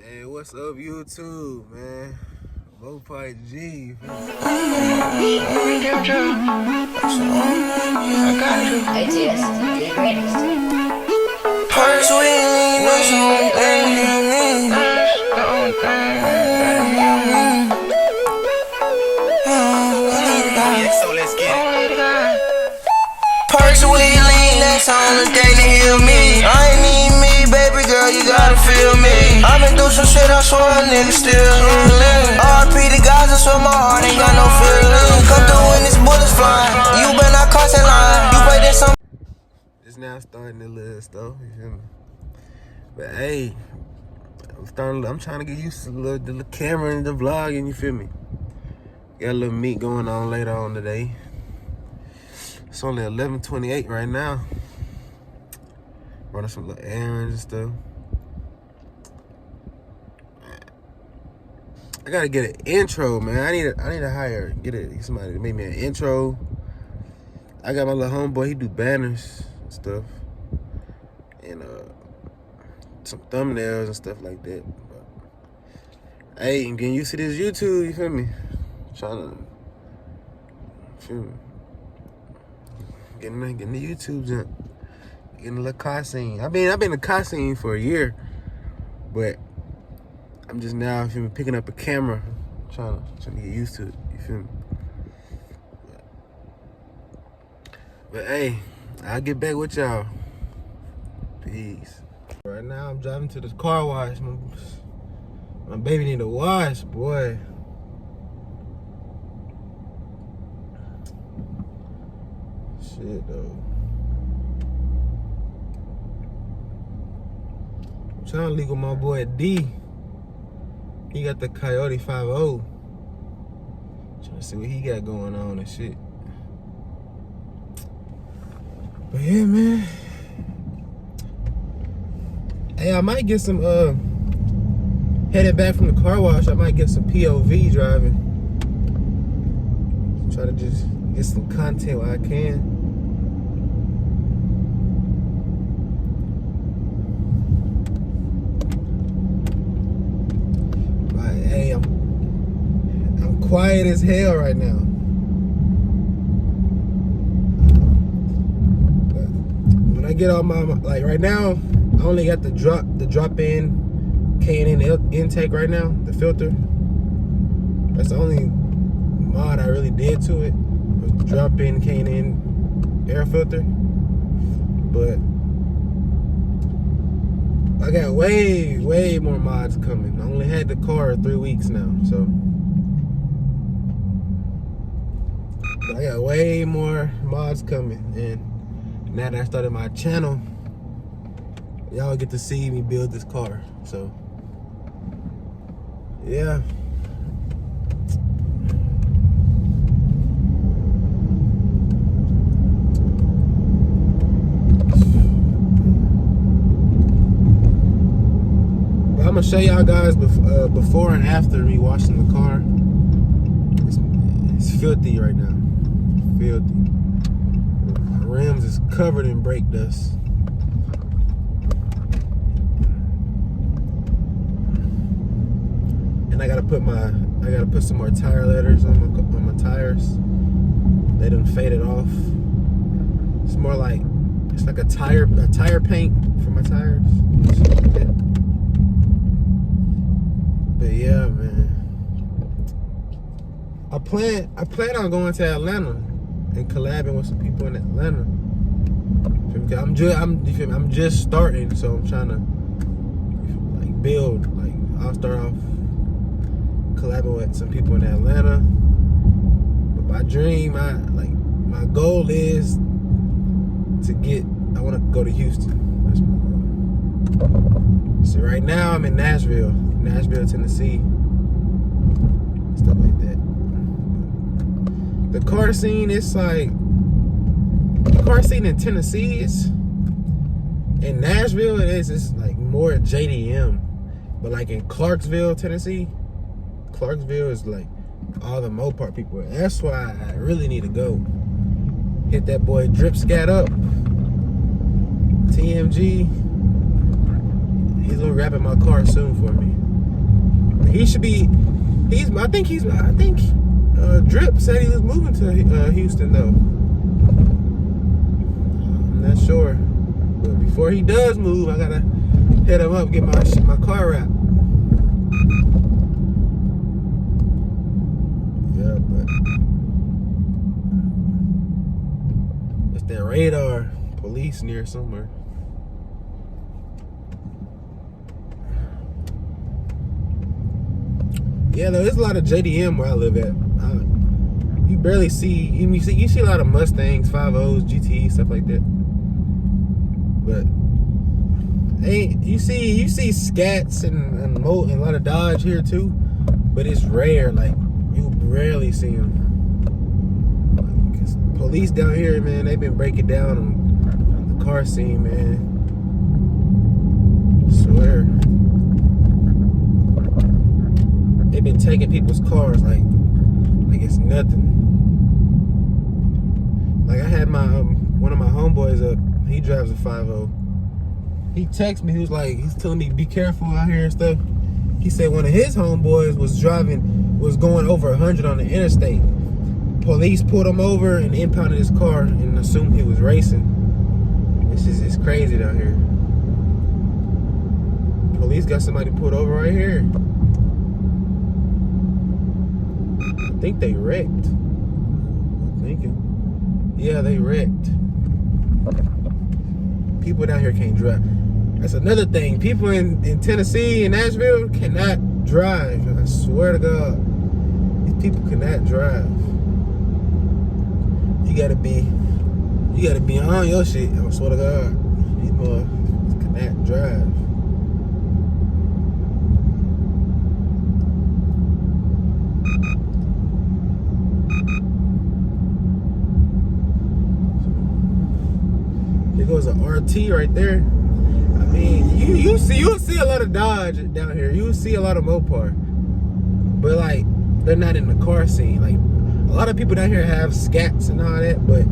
Hey, what's up, YouTube, man? Mopite G. ATS, the greatest. Purse wheeling, that's the only thing you need. So let's get it. Purse wheeling, that's the only thing to heal me. I ain't need me, baby girl, you gotta feel me. I've been through some shit, I swear a nigga still healing. RP the guys, I swear my heart ain't got no feeling. Come through when this bullets flying. You been not crossing line. You play this some. It's now starting to list, though. You feel me? But hey, I'm trying to get used to the little camera and the vlogging. You feel me? Got a little meet going on later on today. It's only 11:28 right now. Running some little errands and stuff. I gotta get an intro, man. I need to get somebody to make me an intro. I got my little homeboy. He do banners and stuff, and some thumbnails and stuff like that. But, hey, I'm getting used to this YouTube. You feel me? Getting the YouTube jump. Getting a little car scene. I've been in the car scene for a year, but I'm just now, you feel me, picking up a camera, trying to get used to it. You feel me? But hey, I'll get back with y'all. Peace. Right now I'm driving to this car wash. My baby need a wash, boy. Shit though. I'm trying to leak with my boy D. He got the Coyote 5.0. Trying to see what he got going on and shit. But yeah, man. Hey, I might get some, headed back from the car wash, I might get some POV driving. Try to just get some content while I can. Hey, I'm quiet as hell right now. But when I get all my, like right now, I only got the drop in K&N intake right now, the filter. That's the only mod I really did to it, was the drop in K&N air filter. But I got way more mods coming. I only had the car 3 weeks now, so. But I got way more mods coming, and now that I started my channel, y'all get to see me build this car, so. Yeah. I'm gonna show y'all guys before and after me washing the car. It's filthy right now. Filthy. My rims is covered in brake dust. And I gotta put some more tire letters on my tires. They done faded off. It's more like, it's like a tire paint for my tires. But yeah, man. I plan on going to Atlanta and collabing with some people in Atlanta. I'm just starting, so I'm trying to like build. Like I'll start off collabing with some people in Atlanta. But my dream, my goal is I want to go to Houston. That's my goal. So right now I'm in Nashville, Tennessee, stuff like that. The car scene is like, the car scene in Tennessee is, in Nashville it's like more JDM, but like in Clarksville, Tennessee, Clarksville is like all the Mopar people. That's why I really need to go hit that boy Drip Scat up, TMG. He's gonna rap in my car soon for me. He should be. I think Drip said he was moving to Houston though. I'm not sure, but before he does move, I gotta hit him up, get my car wrapped. Yeah, but it's that radar police near somewhere. Yeah, though, there's a lot of JDM where I live at. You barely see, you see a lot of Mustangs, 5.0s, GTE, stuff like that. But you see Scats and a lot of Dodge here too. But it's rare, like you rarely see them. Cause police down here, man, they've been breaking down on the car scene, man. I swear. They've been taking people's cars like it's nothing. Like I had my one of my homeboys up. He drives a 5.0. He texted me. He's telling me be careful out here and stuff. He said one of his homeboys was going over 100 on the interstate. Police pulled him over and impounded his car and assumed he was racing. It's crazy down here. Police got somebody pulled over right here. I think they wrecked. I'm thinking. Yeah, they wrecked. People down here can't drive. That's another thing. People in Tennessee and Nashville cannot drive. I swear to God. These people cannot drive. You gotta be on your shit. I swear to God. These motherfuckers cannot drive. There goes an RT right there. I mean, you'll see a lot of Dodge down here. You'll see a lot of Mopar, but like they're not in the car scene. Like a lot of people down here have Scats and all that, but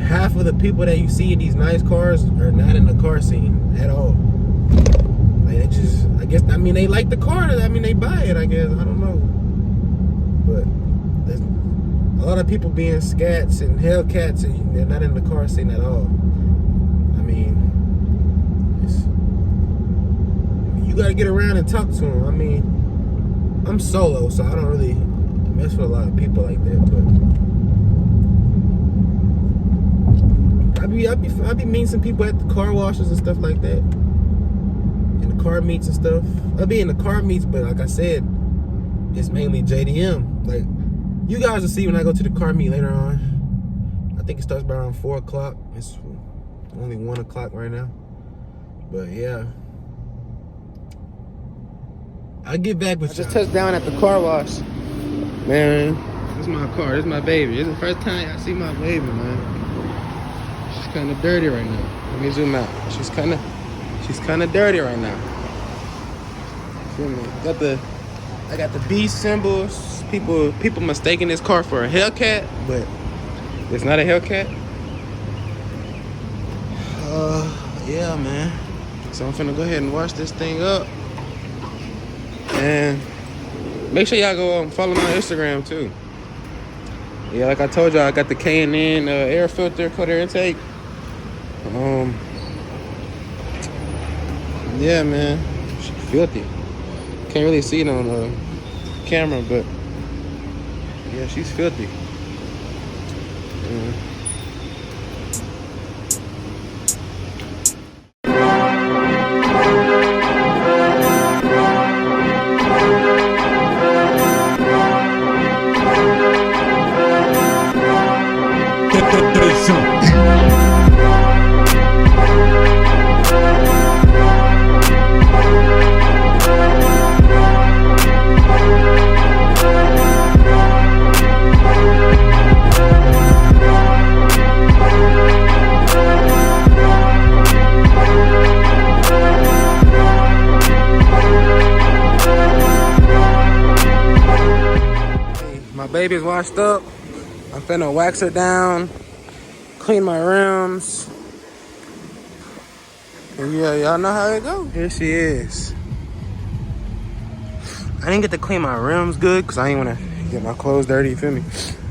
half of the people that you see in these nice cars are not in the car scene at all. Like they just, I guess, I mean, they like the car. I mean, they buy it. I guess, I don't know, but there's a lot of people being Scats and Hellcats, and they're not in the car scene at all. You gotta get around and talk to them. I mean, I'm solo, so I don't really mess with a lot of people like that. But I be meeting some people at the car washes and stuff like that, in the car meets and stuff. I be in the car meets, but like I said, it's mainly JDM. Like you guys will see when I go to the car meet later on. I think it starts by around 4 o'clock. It's only 1 o'clock right now. But yeah. I'll get back with you. I just touched down at the car wash. Man, this is my car. This is my baby. This is the first time I see my baby, man. She's kind of dirty right now. Let me zoom out. She's kind of dirty right now. Feel me? I got the B symbols. People mistaking this car for a Hellcat, but it's not a Hellcat. Yeah, man. So I'm finna go ahead and wash this thing up. And make sure y'all go follow my Instagram too. Yeah, like I told y'all, I got the K&N air filter, cold air intake. Yeah, man, she's filthy. Can't really see it on the camera, but yeah, she's filthy. Baby's washed up. I'm finna wax her down, clean my rims. And yeah, y'all know how it go. Here she is. I didn't get to clean my rims good because I ain't want to get my clothes dirty, you feel me?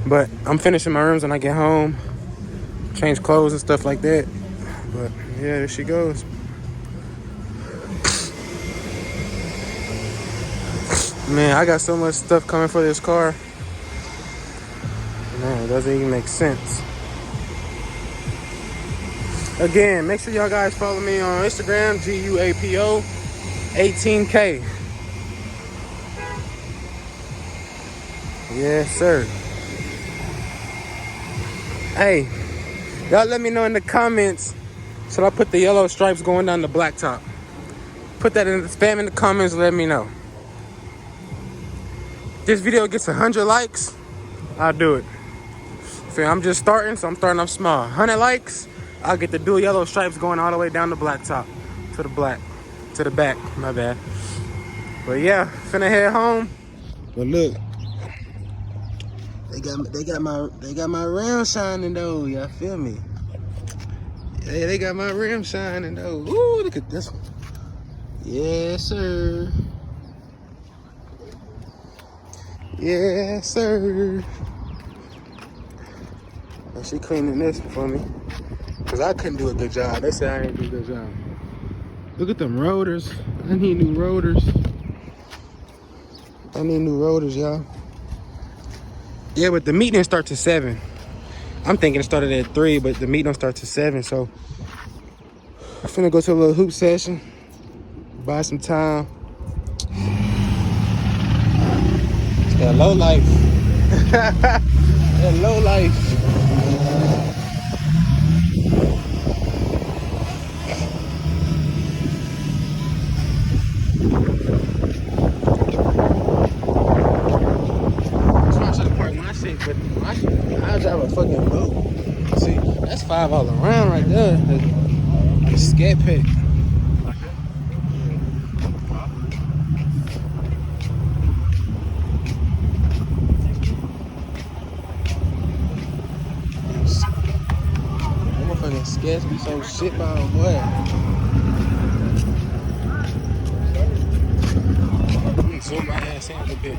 But I'm finishing my rims when I get home. Change clothes and stuff like that. But yeah, there she goes. Man, I got so much stuff coming for this car. Man, it doesn't even make sense. Again, make sure y'all guys follow me on Instagram, GUAPO 18K. Yes, sir. Hey, y'all let me know in the comments, should I put the yellow stripes going down the blacktop? Put that in the spam in the comments, let me know. If this video gets 100 likes, I'll do it. I'm just starting, so I'm starting off small. 100 likes, I'll get the dual yellow stripes going all the way down the blacktop to the back, my bad. But yeah, finna head home. But look, they got my rim shining though. Y'all feel me? Yeah, they got my rim shining though. Ooh, look at this one. Yes, sir. Yes, sir. And she cleaning this for me, cause I couldn't do a good job. They said I didn't do a good job. Look at them rotors. I need new rotors. I need new rotors, y'all. Yeah, but the meet didn't start till 7. I'm thinking it started at 3, but the meet don't start till 7. So I'm finna go to a little hoop session, buy some time. That low life. That low life. But I drive a fucking boat. See, that's 5 all around right there. The scat pack. Motherfucking sketch be so shit by a boy. Let me zoom my ass in a little bit.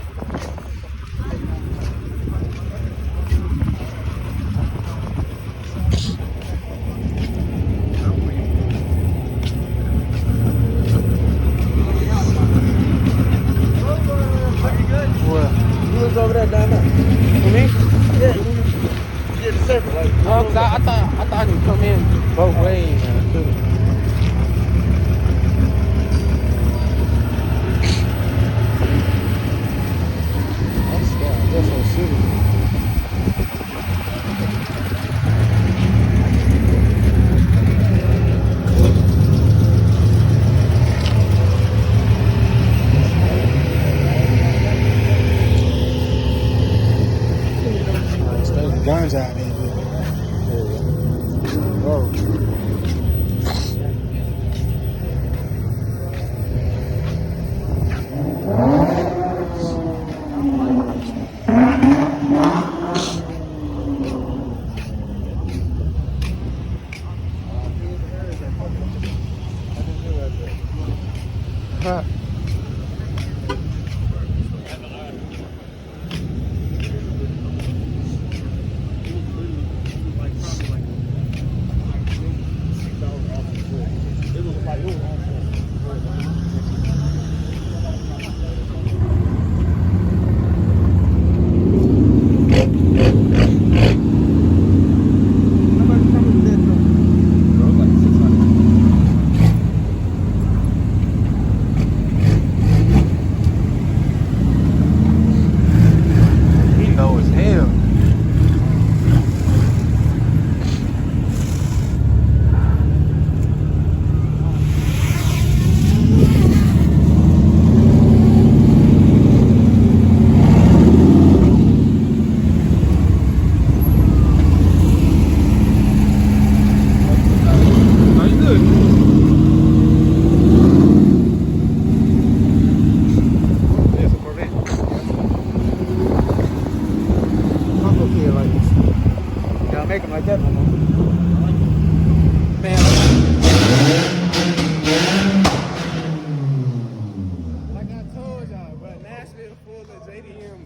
Over there down there. For me? Yeah. Yeah, the circle. Like, oh, cause I thought I could come in both ways. That's so silly. Guns out there, dude. There we go.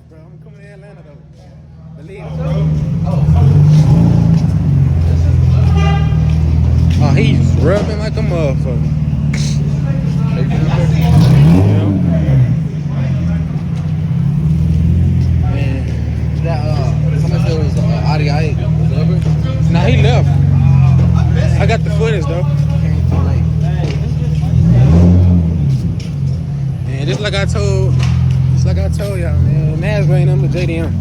bro. I'm coming to Atlanta though. Believe me. Oh, he's rubbing like a motherfucker. Yeah. Man, that somebody said it was RDI was over. Nah, he left. I got the footage though. Came too late. Man, just like I told y'all, man. Nashville ain't nothing but JDM.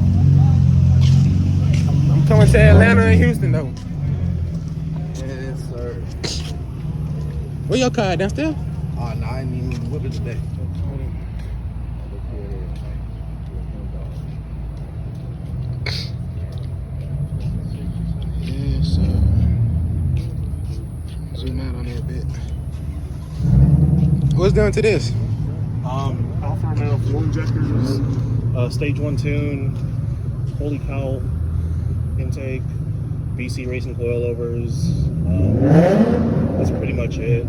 I'm coming to Atlanta and Houston though. Yes, sir. Where your car at, downstairs? Oh, no, I didn't even whip it today. Yes, sir. Zoom out on that bit. What's done to this? Alfa Romeo fuel injectors, stage 1 tune, holy cow intake, BC racing coilovers. That's pretty much it.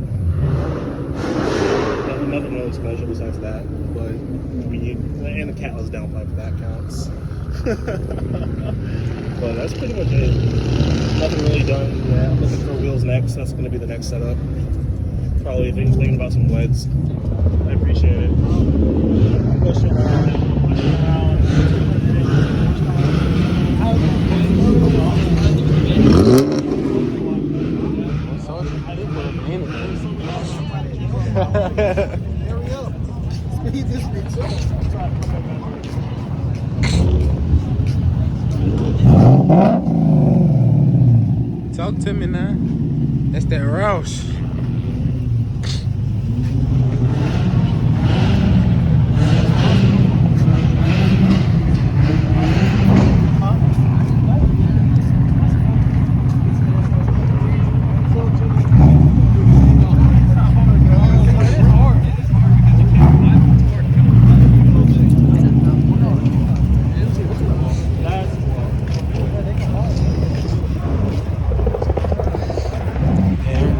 Nothing really special besides that, but and the catless downpipe if that counts. But that's pretty much it. Nothing really done. Yeah, I'm looking for wheels next. That's going to be the next setup. Probably thinking about some weds. I appreciate it. Push around. Talk to me now. That's that Roush.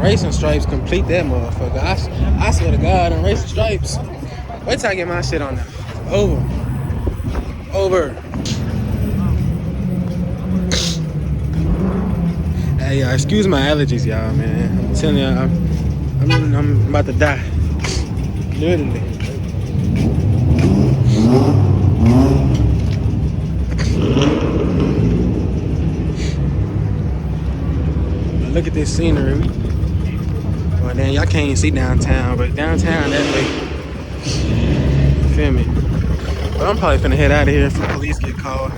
Racing Stripes complete that motherfucker. I swear to God, on Racing Stripes. Wait till I get my shit on there. Over. Hey, y'all, excuse my allergies, y'all, man. I'm telling y'all, I'm about to die. Literally. Look at this scenery. Well, then y'all can't even see downtown, but downtown that way. You feel me? But I'm probably finna head out of here if the police get called.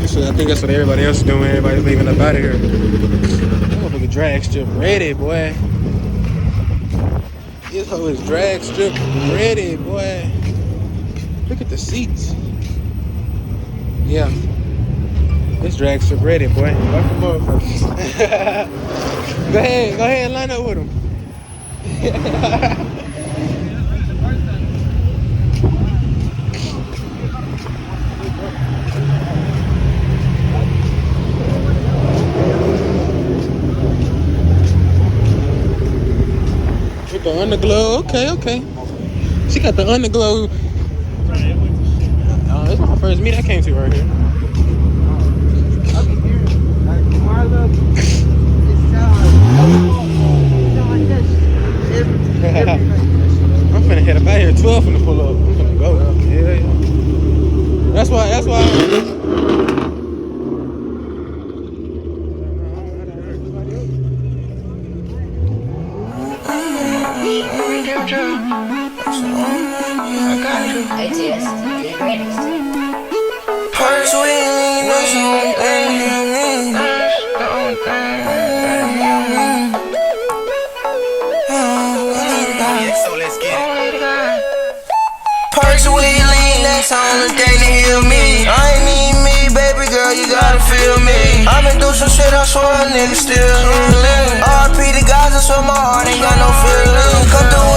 So I think that's what everybody else is doing. Everybody's leaving up out of here. Motherfucker drag strip ready, boy. This hoe is drag strip ready, boy. Look at the seats. Yeah. This drag strip ready, boy. Welcome motherfuckers. Go ahead and line up with him. With the underglow, okay. She got the underglow. Oh, this is my first meet I came to right here. I'm finna head up out here. 12 finna pull up. I'm finna go. Yeah. That's why. ATS, the greatest. Purse wheeling, that's the only thing you need. That's the only thing So let's get it. Purse wheeling, that's the only thing to heal me. I ain't need me, baby girl, you gotta feel me. I've been through some shit, I swear a nigga still healing. RP the guys, I swear my heart ain't got no feeling. Come through